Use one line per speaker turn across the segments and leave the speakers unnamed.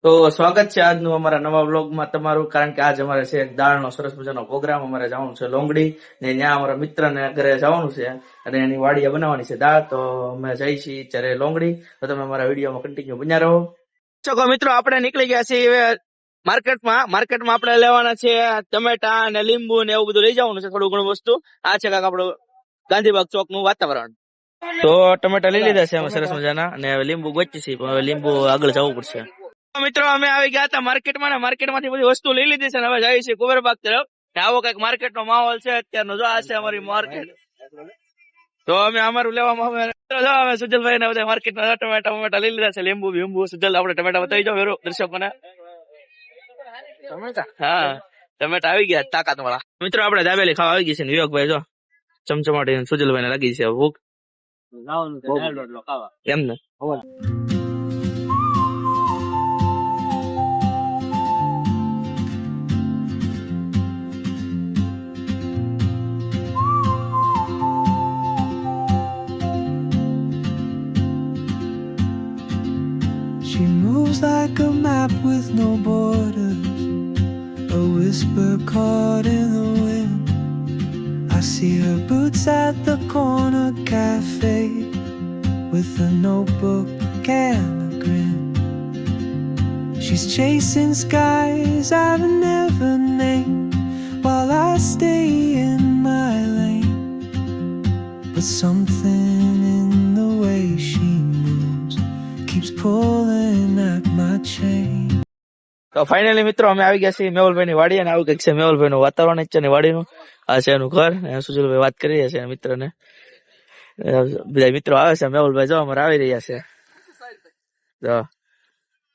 તો સ્વાગત છે આજનું અમારા નવા વ્લોગમાં તમારું. કારણ કે આજ અમારે છે એક દાળનો સરસ મજાનો પ્રોગ્રામ. અમારે જવાનું છે લોંગડી ને ત્યાં અમારા મિત્રને ઘરે જવાનું છે અને એની વાડીએ બનાવવાની છે દાળ. તો અમે જઈ છીએ ત્યારે લોંગડી. તો તમે અમારા વિડીયોમાં કન્ટિન્યુ બન્યા રહો. ચોકો મિત્રો, આપણે નીકળી ગયા છીએ માર્કેટમાં આપણે લેવાના છે ટમેટા ને લીંબુ ને એવું બધું લઈ જવાનું છે, થોડું ઘણું વસ્તુ. આ છે કાંક આપણું ગાંધીબાગ ચોક નું વાતાવરણ. તો ટમેટા લઈ લીધા છે અમે સરસ મજાના, અને હવે લીંબુ ગોચી છે, પણ હવે લીંબુ આગળ જવું પડશે. મિત્રો અમે આવી ગયા હતા માર્કેટમાં ને માર્કેટમાંથી બધી વસ્તુ લઈ લીધી છે, હવે જઈએ છીએ કુબેરબાગ તરફ. આવો કઈક માર્કેટ નો માહોલ છે અત્યારનો. જો આ છે અમારી માર્કેટ. તો અમે અમારું લેવામાં સુજલભાઈ ને બધા માર્કેટમાં ટમેટા લઈ લીધા છે, લીંબુ સુજલ આપણે ટમેટા બતાવી જાવ દર્શકોને. હા, ટમેટા આવી ગયા તાકાત વાળા. મિત્રો આપણે દાબેલી ખાવા આવી ગઈ છે ને વિવેકભાઈ જો ચમચમાટી સુજલભાઈ ને લાગી છે ભૂખ એમ ને.
She moves like a map with no borders, a whisper caught in the wind. I see her boots at the corner cafe with a notebook and a grin. She's chasing skies I've never named while I stay in my lane. But something in the way she moves keeps pulling at my chain.
તો finally મિત્રો અમે આવી ગયા છીએ મેહુલભાઈ ની વાડી, અને આવું કઈક છે મેહુલભાઈ નું વાતાવરણ છે ને વાડીનું. આ છે એનું ઘર. સુજલભાઈ વાત કરી રહ્યા છે મિત્ર ને. બધા મિત્રો આવે છે. મેહુલભાઈ જો અમારે આવી રહ્યા છે. જો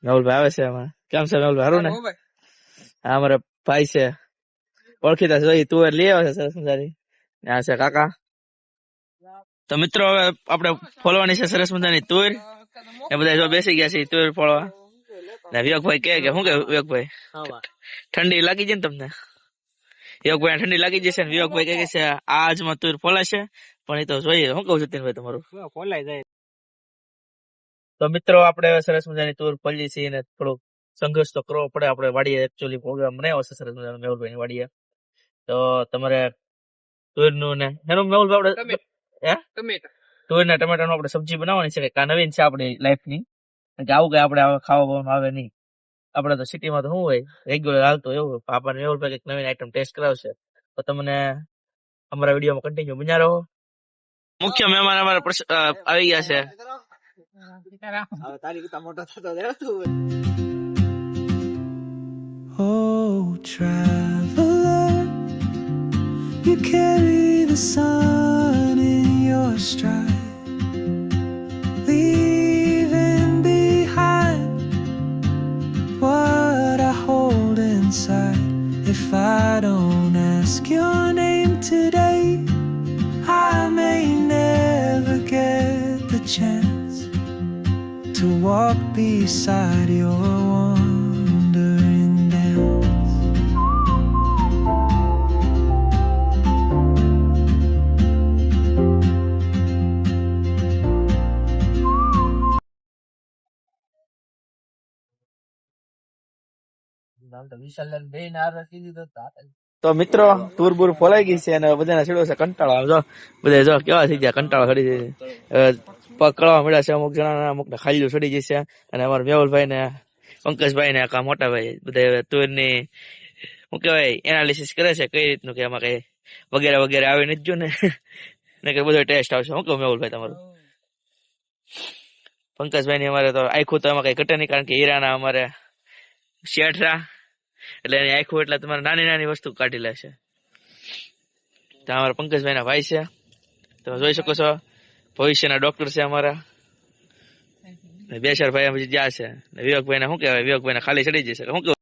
મેહુલભાઈ આવે છે. એમાં કેમ છે મેહુલભાઈ? સારું ને? હા, અમારા ભાઈ છે ઓળખીતા જોઈ તુવેર લઈ આવે છે સરસ મજાની. આ છે કાકા. તો મિત્રો હવે આપણે ફોલવાની છે સરસ મજાની તુવેર. એ બધા જો બેસી ગયા છે તુવેર ફોલવા. વિવેકભાઈ કે શું કે વિવેકભાઈ ઠંડી લાગી જાય ને તમને? વિવેકભાઈ ઠંડી લાગી જશે ને વિવેકભાઈ કે છે આજમાં તુર ફોલાશે, પણ એ તો જોઈએ. શું કહું જતીનભાઈ તમારું? ફોલાઈ જાય. તો મિત્રો આપણે સરસ મજાની તુર ફોલી છીએ ને થોડોક સંઘર્ષ તો કરવો પડે. આપણે વાડીએ એકચ્યુઅલી પ્રોગ્રામ બનાવ્યો છે સરસ મજાનો મેહુલભાઈ વાડીએ. તો તમારે તુર નું ને એનું મેહુલભાઈ આપણે તુર ને ટમેટા નું આપણે સબ્જી બનાવવાની છે. કે નવીન છે આપણી લાઈફ ની, કે આવું કઈ આપણે ખાવા આવે નહીં. આપડે તો સિટીમાં તો શું હોય રેગ્યુલર હાલતું એવું. આપણને મેહુલભાઈ કઈક નવીન આઈટમ ટેસ્ટ કરાવશે. તો તમને અમારા વિડીયોમાં કન્ટિન્યુ બન્યા રહો. મુખ્ય મહેમાન અમારા આવી ગયા છે.
Oh, traveler, you carry the sun in your stride, leaving behind what I hold inside. If I don't ask your name today, I may never get the chance to walk beside your wandering dance.
તો મિત્રો તુર બુર ફોલાઈ ગઈ છે અને બધાને છેડો છે કંટાળો. જો બધા જો કેવા થઈ ગયા, કંટાળો ચડી જાય, પગ કળવા મળ્યા છે અમુક જણા, અમુક ને ખાલીઓ ચડી જશે. અને અમારા મેહુલભાઈ ને પંકજભાઈ ને આખા મોટા ભાઈ બધા તુર ની શું કેવાય એનાલિસિસ કરે છે કઈ રીતનું, કે એમાં કઈ વગેરે વગેરે આવી નથી ગયું ને કે બધો ટેસ્ટ આવશે. શું કહું મેહુલભાઈ તમારું? પંકજભાઈ ની અમારે તો આખું તો એમાં કઈ ઘટે નહીં, કારણ કે હીરાના અમારે શેઠરા એટલે એની આખું એટલે તમારે નાની નાની વસ્તુ કાઢી લેશે. તો અમારા પંકજભાઈ ના ભાઈ છે, તમે જોઈ શકો છો. ભવિષ્યના ડોક્ટર છે અમારા. બે ચાર ભાઈ જ્યાં છે. વિવેકભાઈ ને શું કેવાય, વિવેકભાઈ ને ખાલી ચડી જશે. શું કેવું?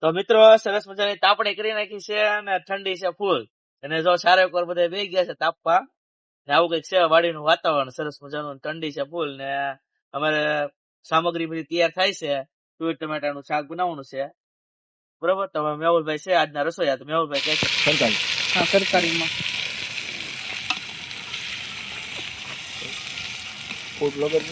તો મિત્રો સરસ મજાની તાપણી કરી નાખી છે અને ઠંડી છે ફૂલ. અને જો ચારે એક વાર બધા બેસી ગયા છે તાપવા. આવું કઈક છે વાડીનું વાતાવરણ સરસ મજાનું. ઠંડી છે ફૂલ ને અમારે સામગ્રી બધી તૈયાર થાય છે. તુર ટમેટાનું શાક બનાવવાનું છે, બરોબર. તો મેહુલભાઈ છે આજના રસોઈયા. તો મેહુલભાઈ કહે છે સરકારી. હા, સરકારીમાં ફૂડ બ્લોગર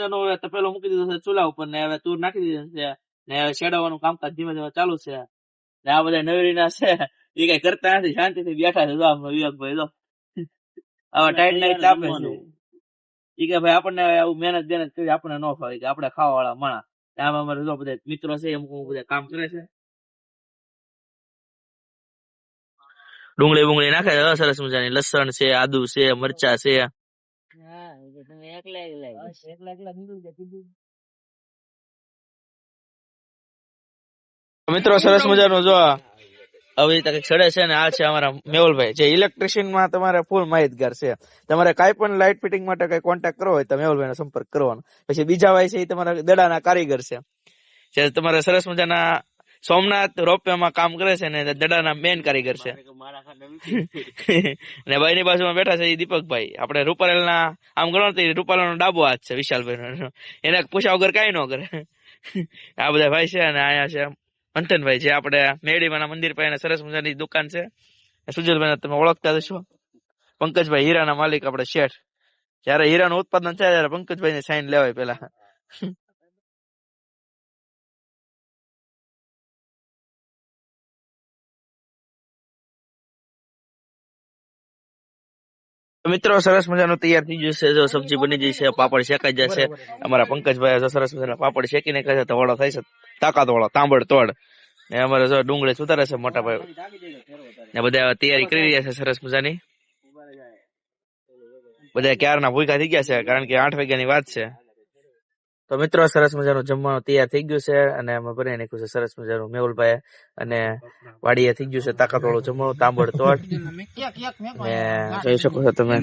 નો તપેલો મૂકી દીધો છે ચૂલા ઉપર ને હવે તુર નાખી દીધી છે ને હવે શેડવાનું કામકાજ ધીમે ધીમે ચાલુ છે ને આ બધા નવરીના છે એ કઈ કરતા નથી શાંતિથી બેઠા છે જો આમાં વિવેકભાઈ જો આવા ટાઈટ નાઈટ તાપે છે ઈ કે ભાઈ આપણને આવું મહેનત કરી આપણને ન ફાવે કે આપણે ખાવા વાળા માણા આમાં અમારે જો બધા મિત્રો છે અમુક બધા કામ કરે છે ડુંગળી બુંગળી નાખે છે સરસ મજાની લસણ છે આદુ છે મરચા છે મિત્રો સરસ મજાનું જો આવી રીતે કંઈક સડે છે ને આ છે અમારા મેહુલભાઈ જે ઇલેક્ટ્રિશિયન માં તમારે ફૂલ માહિતગાર છે તમારે કઈ પણ લાઇટ ફિટિંગ માટે કઈ કોન્ટેક્ટ કરવો હોય તો મેહુલભાઈ નો સંપર્ક કરવાનો પછી બીજા ભાઈ છે એ તમારા દડાના કારીગર છે જે તમારે સરસ મજાના સોમનાથ રોપવેમાં કામ કરે છે ને દડાના મેન કારીગર છે અને ભાઈની બાજુમાં બેઠા છે એ દીપકભાઈ આપણે રૂપારેલના આમ ગણો તો રૂપારેલનો ડાબો હાથ છે વિશાલભાઈ નો એને પૂછા વગર કઈ ન કરે આ બધા ભાઈ છે અને અહીંયા છે મંથનભાઈ જે આપણે મેડીમાના મંદિર પાસે સરસ મજાની દુકાન છે સુજલભાઈ તમે ઓળખતા હશો પંકજભાઈ હીરાના માલિક આપણે શેઠ જયારે હીરાનું ઉત્પાદન થાય ત્યારે પંકજભાઈ ની સાઈન લેવાય પેલા મિત્રો સરસ મજાનું તૈયાર થઈ ગયું છે જો સબ્જી બની ગઈ છે પાપડ શેકાઈ જશે અમારા પંકજભાઈ જો સરસ મજાના પાપડ શેકીને કહે છે તો વડો થાય છે તાકાત વાળો તાંબડ તોડ ને અમારે જો ડુંગળી સુધારે છે મોટા ભાઈ ને બધા તૈયારી કરી રહ્યા છે સરસ મજાની બધા ક્યારના ભૂખા થઈ ગયા છે કારણ કે 8 વાગ્યાની વાત છે તો મિત્રો સરસ મજાનું જમવાનું તૈયાર થઈ ગયું છે અને અમે બનાવી નાખ્યું છે સરસ મજાનું મેહુલભાઈ અને વાડીએ થઈ ગયું છે તાકાત વાળું જમવાનું તાંબડ તોડ ને જોઈ શકો છો તમે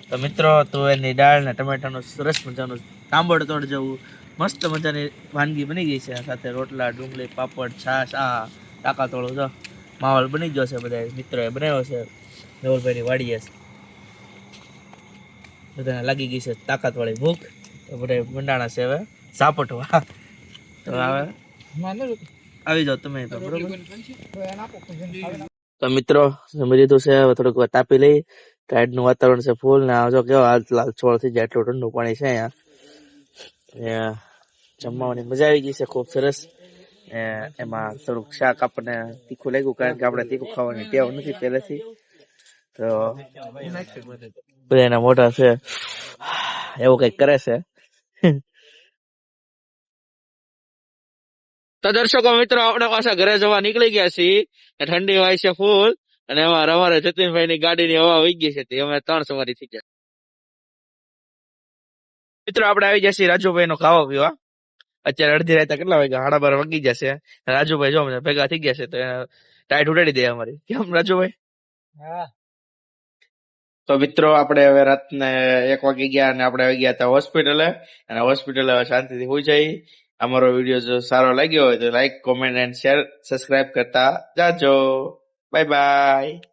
તો મિત્રો તુવેરની દાળ ને ટમેટાનું સરસ મજાનું તાંબડ તોડ જેવું મસ્ત મજાની વાનગી બની ગઈ છે સાથે રોટલા ડુંગળી પાપડ છાશ આ તાકાત વાળું જો માહોલ બની ગયો છે બધા મિત્રોએ બનાવ્યો છે મેહુલભાઈની વાડીએ બધાને લાગી ગઈ છે તાકાત વાળી ભૂખ તો બધા મંડાણા છે હવે સાપટવા તો હવે આવી જાઓ તમે તો બરોબર તો મિત્રો જમી લીધું છે હવે થોડુંક વાર તાપી લઈ ટાઈડ નું વાતાવરણ છે ફૂલ ને જો કેવો હાલ લાલ છોડ થઈ જાય એટલું ઠંડુ પાણી છે અહીંયા જમવાની મજા આવી ગઈ છે ખૂબ સરસ એમાં થોડુંક શાક આપણને તીખું લાગ્યું કારણ કે આપણે તીખું ખાવાની ટેવ નથી પહેલેથી તો બધા એના મોઢા છે એવું કઈક કરે છે તો દર્શકો મિત્રો આપણે પાછા ઘરે જવા નીકળી ગયા છીએ ઠંડી હોય છે ફૂલ અને અમારે જતીનભાઈ ની ગાડીની હવા વહી ગઈ છે અમે 3 સવારી થઈ ગયા મિત્રો આપણે આવી જશે રાજુભાઈ નો ખાવા પીવા અત્યારે અડધી રાતે કેટલા વાગ્યા 12:30 વાગી જશે રાજુભાઈ જો ભેગા થઈ ગયા છે તો ટાઈટ ઉડાડી દે અમારી કેમ રાજુભાઈ તો મિત્રો આપણે હવે રાતને 1 વાગી ગયા અને આપણે આવી ગયા હતા હોસ્પિટલે અને હોસ્પિટલે શાંતિથી હોઈ જાય અમારો વિડીયો જો સારો લાગ્યો હોય તો like comment and share subscribe કરતા જાજો બાય બાય